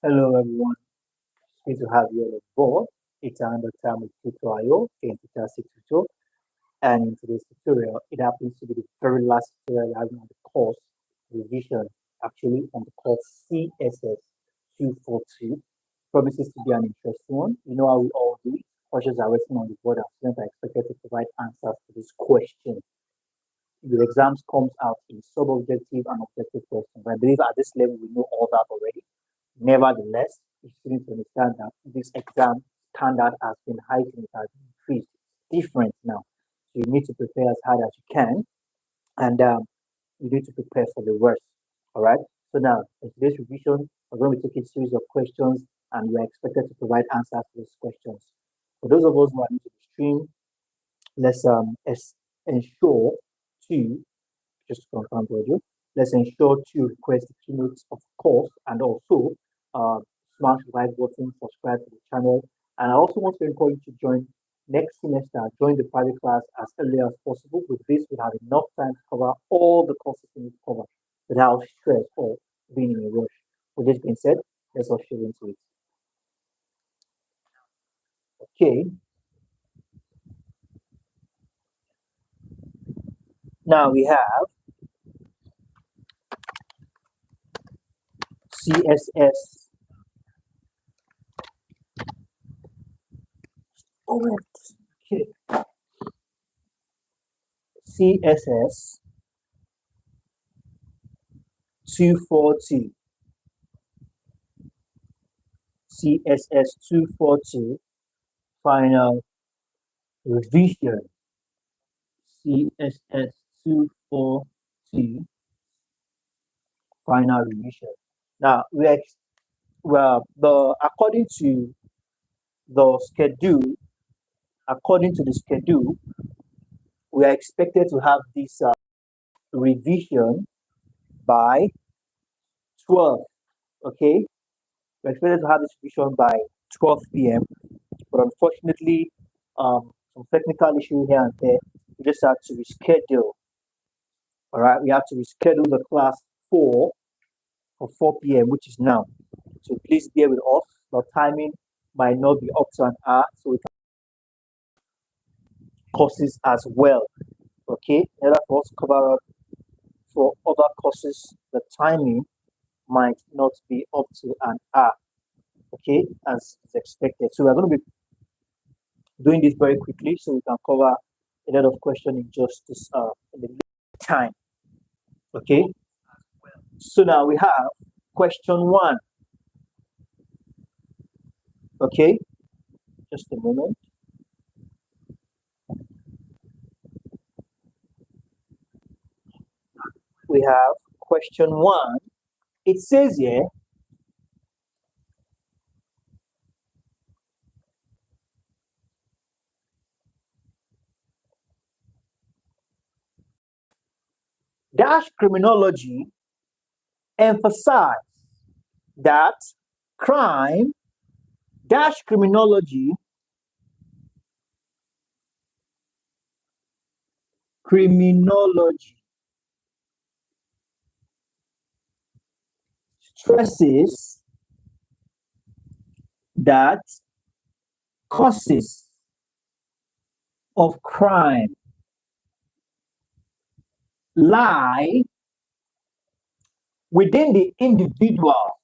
Hello everyone, it's good to have you on board. It's another time with tutorial in Teacher 622, and in today's tutorial, it happens to be the very last tutorial I have on the course revision, actually on the course CSS242. Promises to be an interesting one. You know how we all do it. Questions are written on the board and students are expected to provide answers to this question. Your exams comes out in sub-objective and objective questions. I believe at this level we know all that already. Nevertheless, you still need to understand that this exam standard has been heightened, it has been increased. It's different now. So you need to prepare as hard as you can, and you need to prepare for the worst. All right. So now, in today's revision, we're going to be taking a series of questions, and we're expected to provide answers to these questions. For those of us who are new to the stream, let's ensure to just to confirm with you. Let's ensure to request the keynotes of course and also smash the like button, subscribe to the channel. And I also want to encourage you to join next semester, join the private class as early as possible. With this, we have enough time to cover all the courses we need to cover without stress or being in a rush. With this being said, let's all straight into it. Okay. Now we have CSS. Okay. CSS 242. CSS 242 final revision. CSS 242 final revision. Now according to the schedule, we are expected to have this revision by 12. Okay, we're expected to have this revision by 12 p.m. But unfortunately, some technical issue here and there. We just have to reschedule. All right, we have to reschedule the class for 4 p.m., which is now. So please bear with us. The timing might not be up to an hour, so we can courses as well. Okay, in order for us to cover up for other courses, the timing might not be up to an hour. Okay, as is expected. So we're going to be doing this very quickly so we can cover a lot of questions in just this in the time. Okay, so now we have question 1. Okay, just a moment. We have question 1. It says here, dash criminology emphasize that crime dash criminology stresses that causes of crime lie within the individual.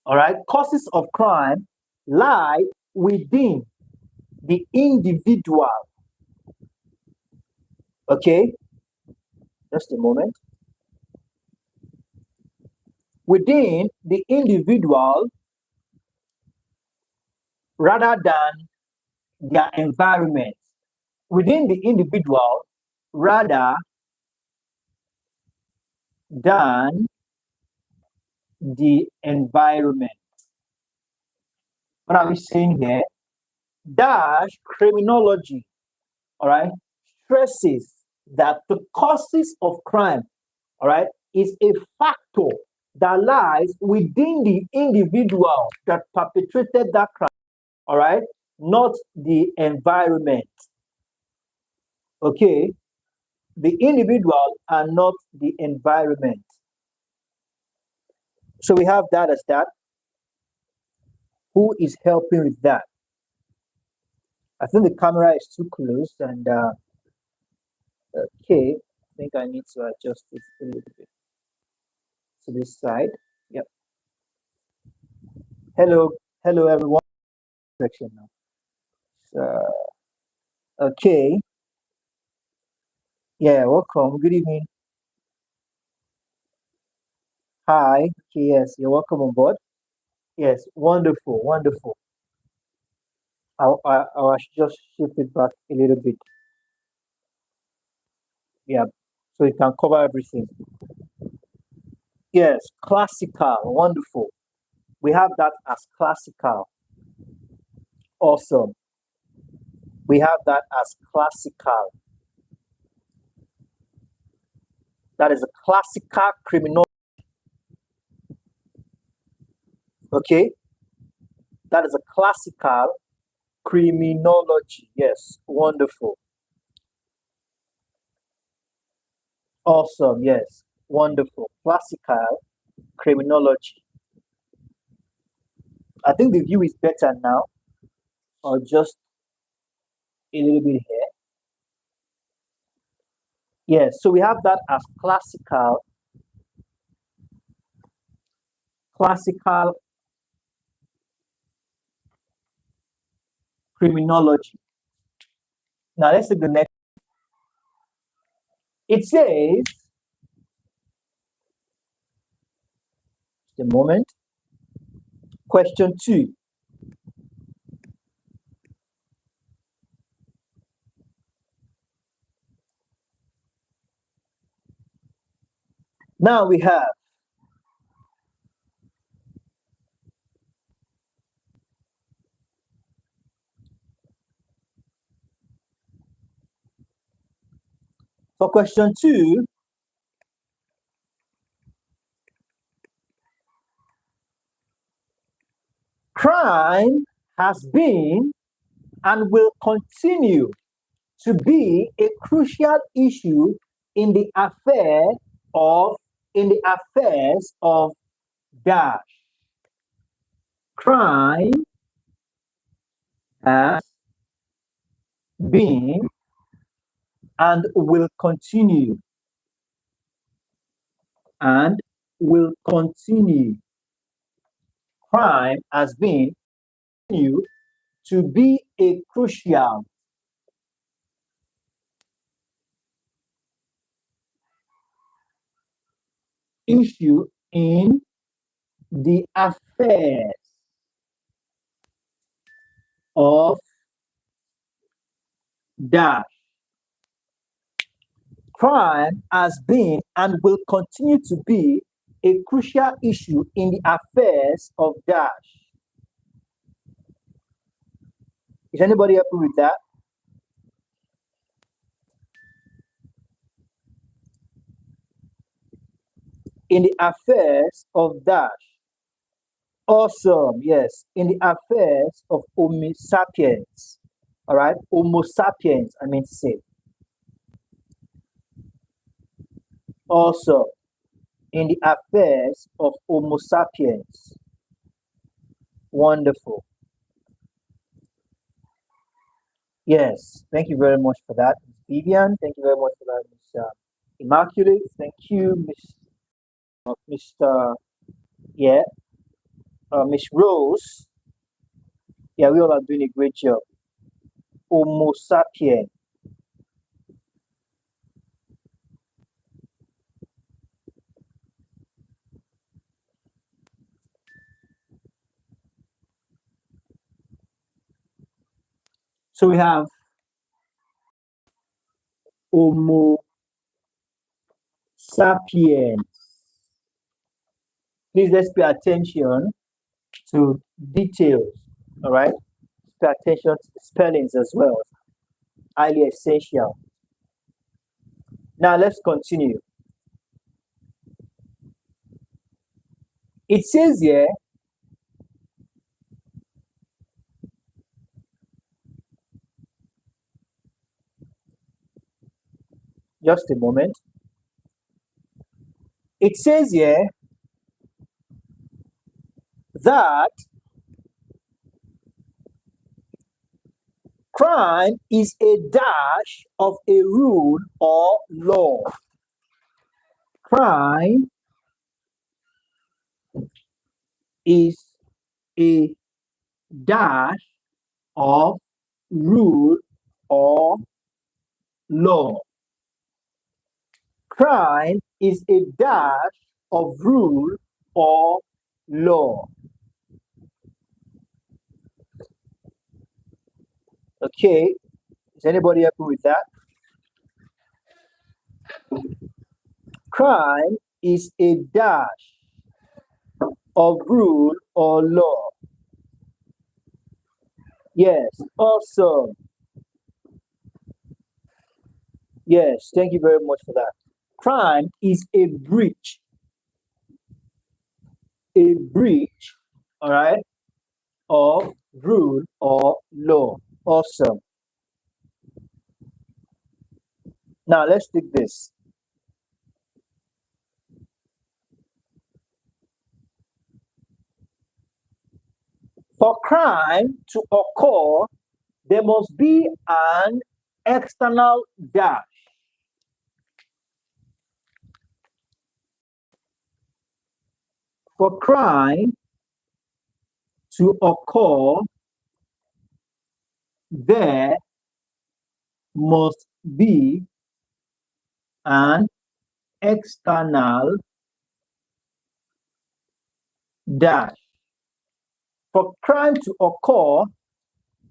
All right, causes of crime lie within the individual. Okay, just a moment. Within the individual rather than their environment. Within the individual rather than the environment. What are we saying here? Dash criminology, all right, stresses that the causes of crime, all right, is a factor that lies within the individual that perpetrated that crime, all right, not the environment. Okay, the individual and not the environment. So we have that as that. Who is helping with that? I think the camera is too close and okay, I think I need to adjust it a little bit to this side. Yep. Hello, hello everyone. Section now. So, okay. Yeah, welcome. Good evening. Hi. Okay, yes, you're welcome on board. Yes, wonderful, wonderful. I'll just shift it back a little bit. Yeah, so you can cover everything. Yes, classical, wonderful. We have that as classical. Awesome. We have that as classical. That is a classical criminal. Okay, that is a classical criminology. Yes, wonderful. Awesome. Yes, wonderful. Classical criminology. I think the view is better now, or just a little bit here. Yes, so we have that as classical criminology. Now let's take the next. It says, just a moment. Question 2. Now we have for question 2, crime has been and will continue to be a crucial issue in the affairs of dash. Crime has been and will continue and will continue. Crime has been to be a crucial issue in the affairs of dash. Crime has been and will continue to be a crucial issue in the affairs of dash. Is anybody happy with that? In the affairs of dash. Awesome, yes. In the affairs of Homo sapiens. All right, Homo sapiens, I mean to say. Also, in the affairs of Homo sapiens. Wonderful. Yes, thank you very much for that, Ms. Vivian. Thank you very much for that, Ms. Immaculate. Thank you, Mr. Yeah, Miss Rose. Yeah, we all are doing a great job. Homo sapien. So we have Homo sapiens. Please let's pay attention to details. All right, pay attention to the spellings as well. Highly essential. Now let's continue. It says here, Just a moment. It says here that crime is a dash of a rule or law. Crime is a dash of rule or law. Crime is a dash of rule or law. Okay, is anybody happy with that? Crime is a dash of rule or law. Yes, awesome. Yes, thank you very much for that. Crime is a breach. A breach, all right, of rule or law. Awesome. Now let's take this. For crime to occur, there must be an external dash. For crime to occur, there must be an external dash. For crime to occur,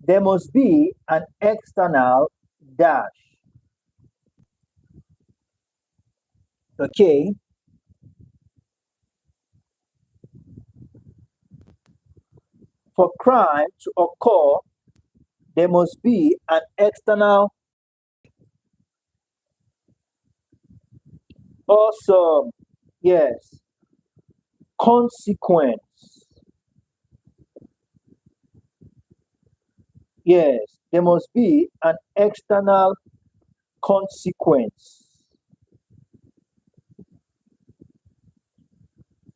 there must be an external dash. Okay. For crime to occur, there must be an external. Awesome. Yes. Consequence. Yes, there must be an external consequence.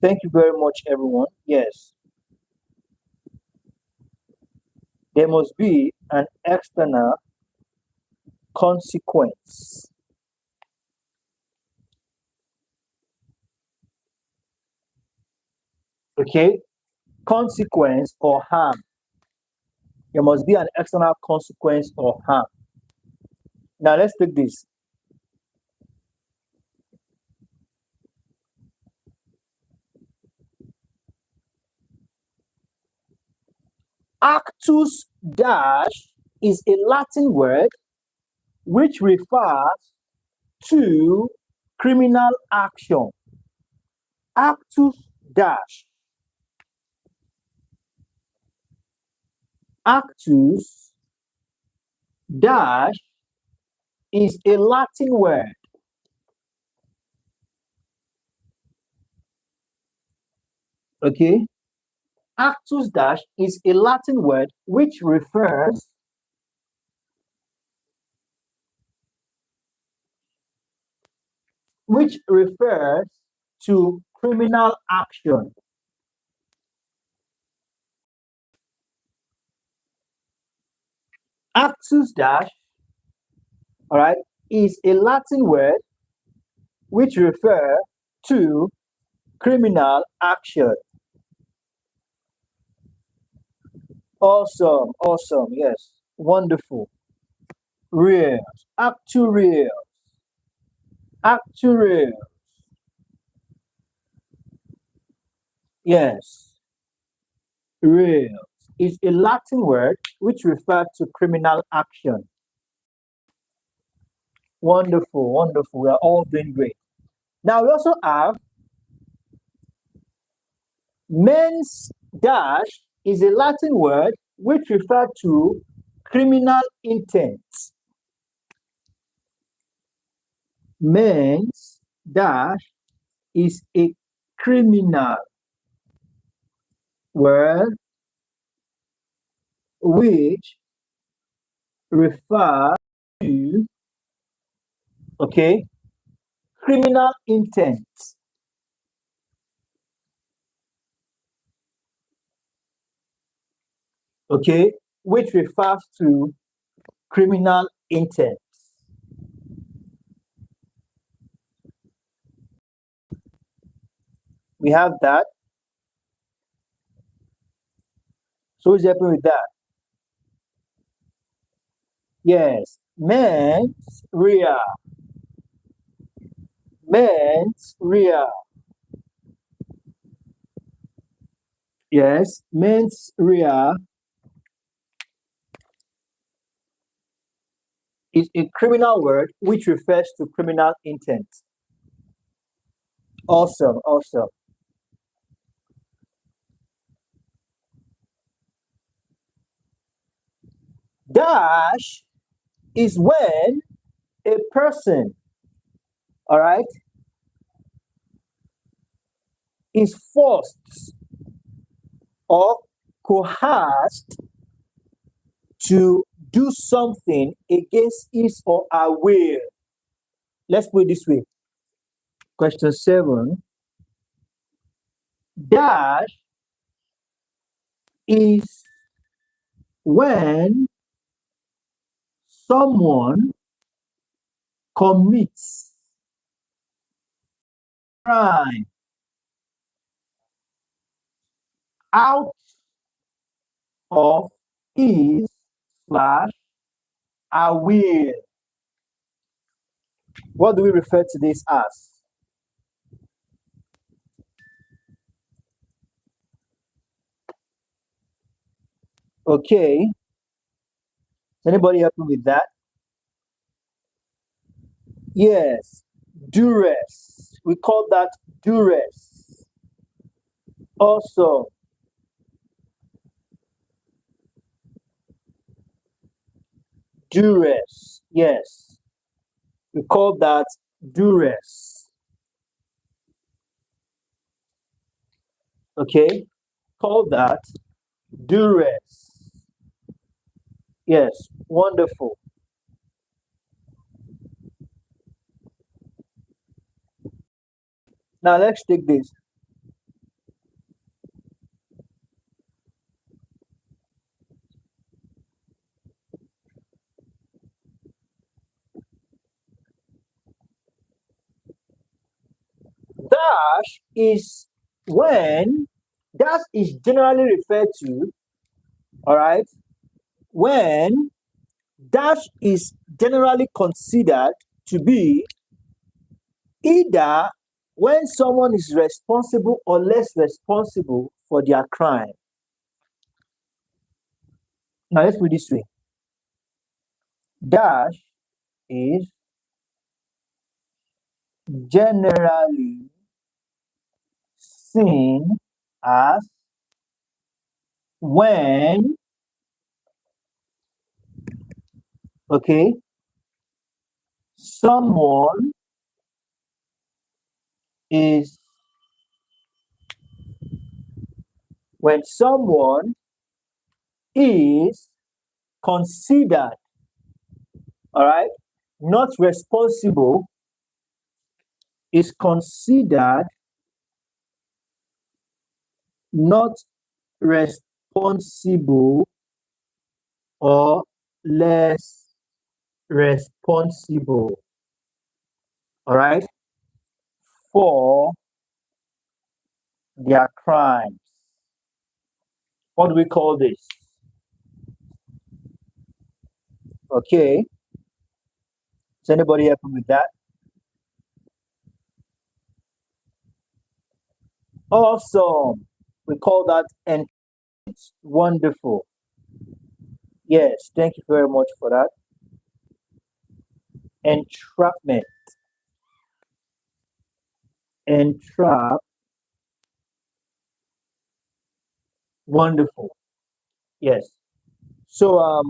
Thank you very much, everyone. Yes. There must be an external consequence. Okay? Consequence or harm. There must be an external consequence or harm. Now let's take this. Actus dash is a Latin word which refers to criminal action. Actus dash. Actus dash is a Latin word. Okay? Actus dash is a Latin word which refers to criminal action. Actus dash, all right, is a Latin word which refers to criminal action. Awesome, awesome, yes, wonderful. Reals, actuarials, actuarials. Yes, reals is a Latin word which refers to criminal action. Wonderful, wonderful. We are all doing great. Now we also have mens dash is a Latin word which refers to criminal intent. Mens dash is a criminal word which refers to Okay. Criminal intent. Okay, which refers to criminal intent. We have that. So who's helping with that? Yes, mens rea. Mens rea. Yes, mens rea is a criminal word which refers to criminal intent. Awesome, awesome. Dash is when a person, all right, is forced or coerced to do something against his or her will. Let's put it this way. Question 7. Dash is when someone commits crime out of his slash her will. What do we refer to this as? Okay. Is anybody helping with that? Yes. Duress. We call that duress. Also, duress. Yes. We call that duress. Okay. Call that duress. Yes. Wonderful. Now let's take this. Dash is when, dash is generally referred to, all right, when dash is generally considered to be either when someone is responsible or less responsible for their crime. Now let's put it this way. Dash is generally seen as when, okay, someone is, when someone is considered, all right, not responsible, is considered not responsible or less responsible, all right, for their crimes. What do we call this? Okay. Is anybody happy with that? Awesome. We call that entrapment. Wonderful. Yes, thank you very much for that. Entrapment. Entrap. Wonderful. Yes. So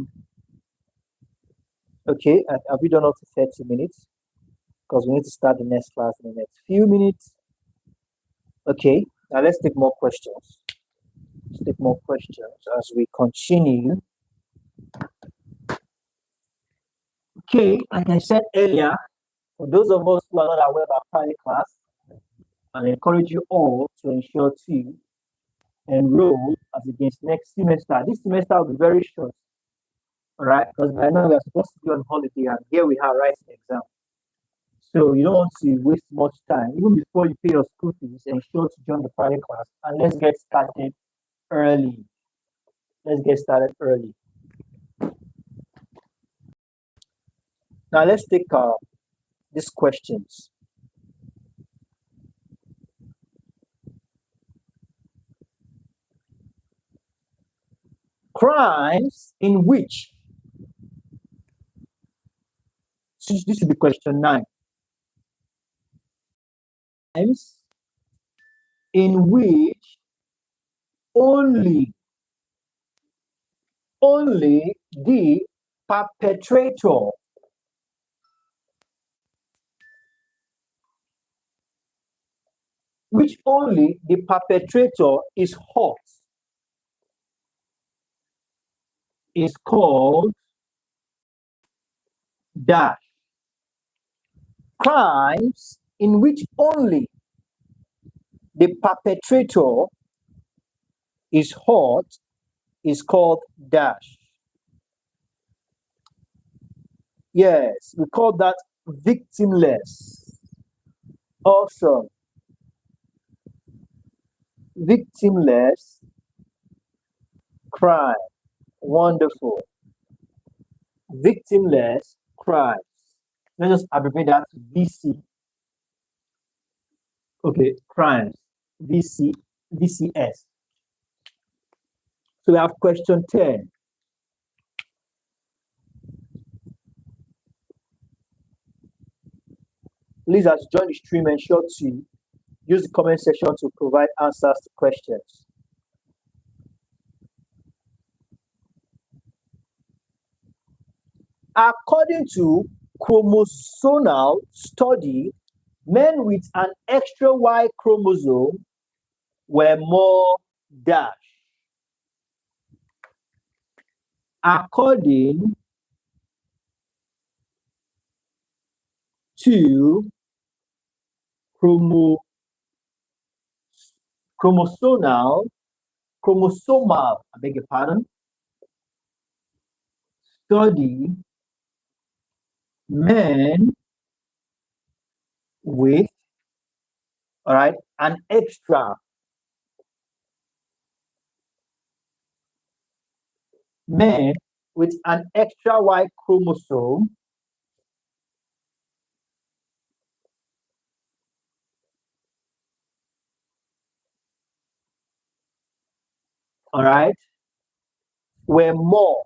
okay, have we done up to 30 minutes? Because we need to start the next class in the next few minutes. Okay, now let's take more questions. Let's take more questions as we continue. Okay, like I said earlier, For those of us who are not aware about private class, I encourage you all to ensure to enroll as against next semester. This semester will be very short, all right? Because by now we are supposed to be on holiday, and here we are writing the exam. So you don't want to waste much time. Even before you pay your school fees, ensure to join the private class, and let's get started early. Let's get started early. Now let's take these questions. Crimes in which, this should be question 9. Crimes in which only the perpetrator is hot is called dash. Crimes in which only the perpetrator is hot is called dash. Yes, we call that victimless. Awesome. Victimless crime. Wonderful. Victimless crimes. Let's just abbreviate that to VC. Okay, crimes. VCS. So we have question 10. Please, as you join the stream, ensure to use the comment section to provide answers to questions. According to chromosomal study, men with an extra Y chromosome were more dash. According to chromosomal, I beg your pardon, study, men with, all right, an extra, men with an extra Y chromosome all right, were more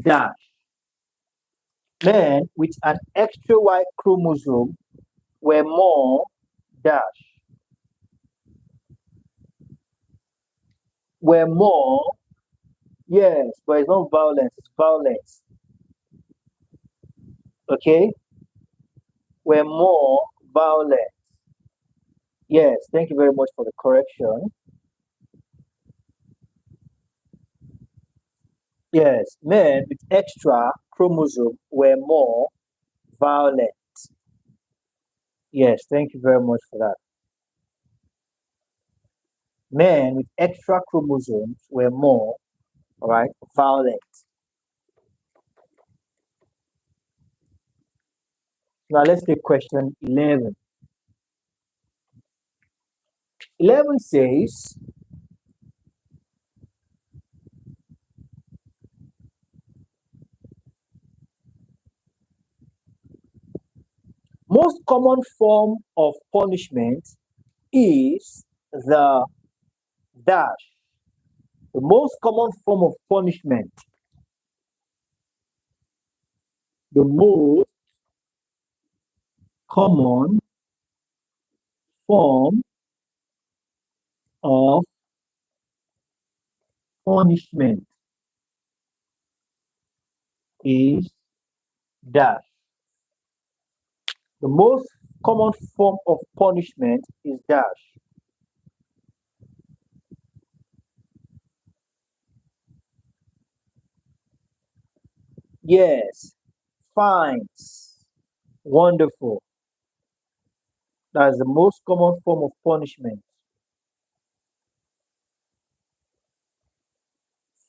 dash. Men with an extra Y chromosome were more dash. Were more, yes, but it's not violence, it's violence. Okay? Were more violent. Yes, thank you very much for the correction. Yes, men with extra chromosome were more violent. Yes, thank you very much for that. Men with extra chromosomes were more, all right, violent. Now let's take question 11. 11 says, most common form of punishment is the dash. The most common form of punishment. The most common form of punishment is dash. The most common form of punishment is dash. Yes. Fines. Wonderful. That's the most common form of punishment.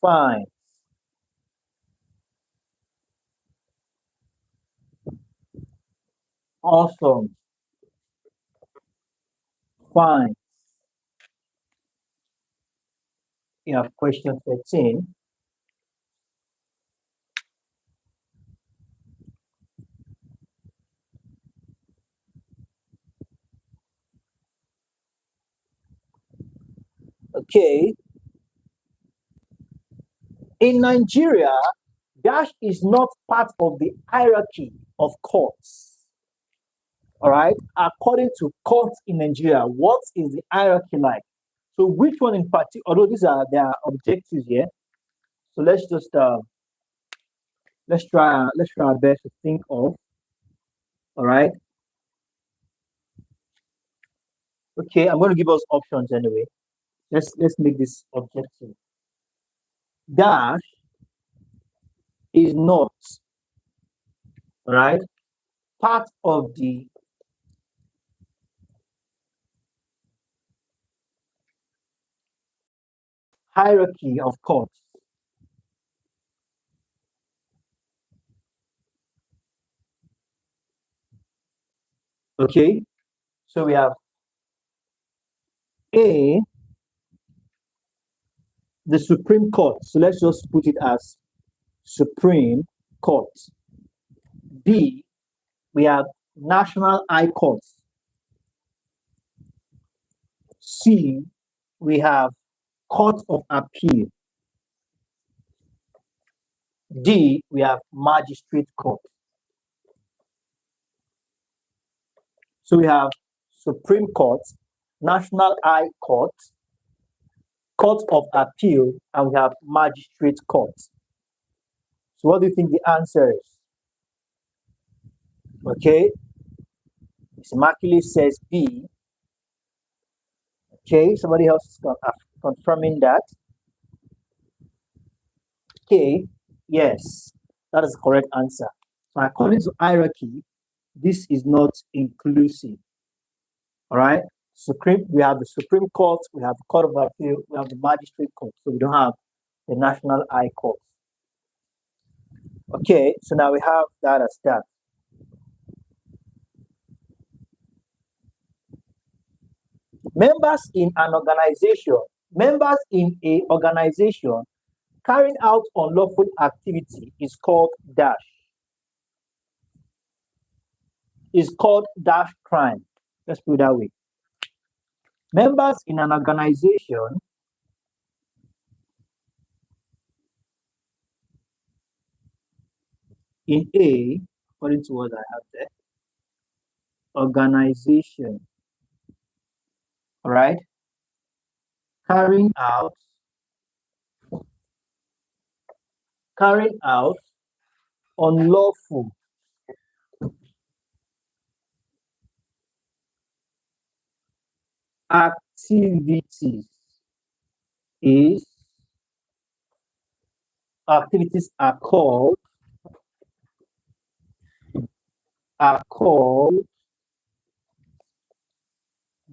Fine. Awesome. Fine. You have question 13. Okay. In Nigeria, dash is not part of the hierarchy of courts. All right. According to courts in Nigeria, what is the hierarchy like? So which one in particular, although these are their objectives here. So let's try our best to think of. All right. Okay, I'm going to give us options anyway. Let's make this objective. Dash is not, all right, part of the hierarchy of courts. Okay, so we have A, the Supreme Court. So let's just put it as Supreme Court. B, we have National High Courts. C, we have Court of Appeal. D, we have Magistrate Court. So we have Supreme Court, National High Court, Court of Appeal, and we have Magistrate Court. So what do you think the answer is? Okay, Makili says B. Okay, somebody else is confirming that. Okay, yes, that is the correct answer. So according to hierarchy, this is not inclusive. All right, we have the Supreme Court, we have the Court of Appeal, we have the Magistrate Court, so we don't have the National High Court. Okay, so now we have that as that. Members in an organization carrying out unlawful activity is called dash. Is called dash crime. Let's put it that way. Members in an organization in A, according to what I have there, organization, all right, carrying out unlawful activities are called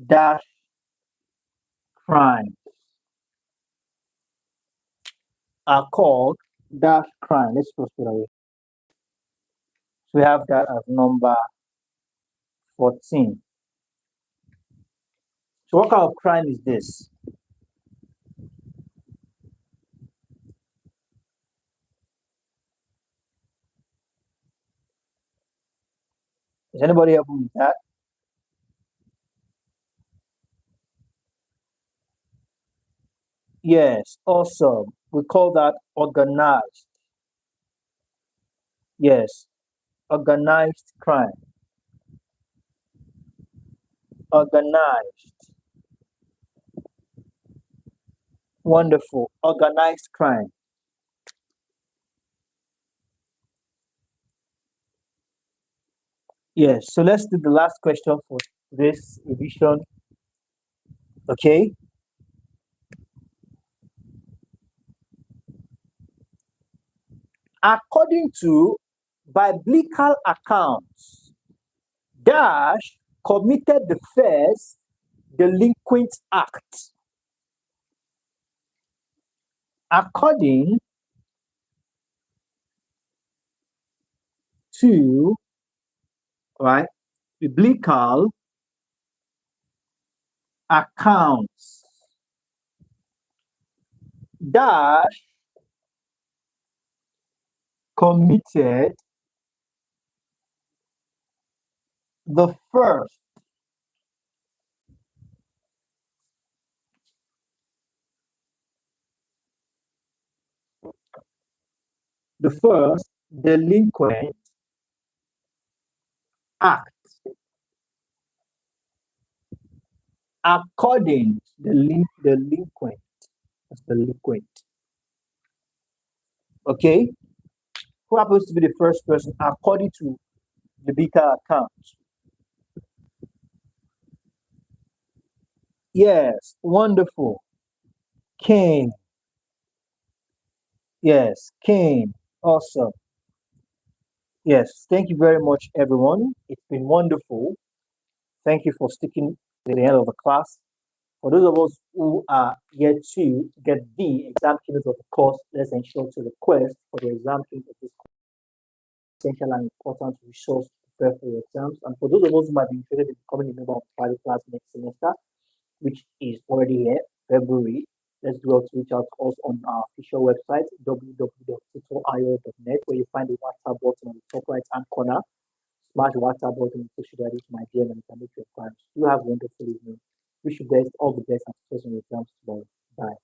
dash crime. Are called dash crime. Let's put it away. So we have that as number 14. So what kind of crime is this? Is anybody helping with that? Yes, awesome. We call that organized. Yes, organized crime. Organized. Wonderful. Organized crime. Yes, so let's do the last question for this revision. Okay. according to biblical accounts, Dash committed the first delinquent act. According to biblical accounts, Dash committed the first delinquent act. According to delinquent. Okay, who happens to be the first person according to the biblical account? Yes, wonderful. Cain. Yes, Cain. Awesome. Yes, thank you very much, everyone. It's been wonderful. Thank you for sticking to the end of the class. For those of us who are yet to get the exam keynote of the course, let's ensure to request for the exam keynote of this essential and important resource to prepare for your exams. And for those of us who might be interested in becoming a member of the private class next semester, which is already here, February, let's do out to reach out to us on our official website, www.tutorio.net, where you find the WhatsApp button on the top right hand corner. Smash the WhatsApp button to should reach my DM and you can make your plans. You have a wonderful evening. Wish you best all the best and success in your exams tomorrow. Bye.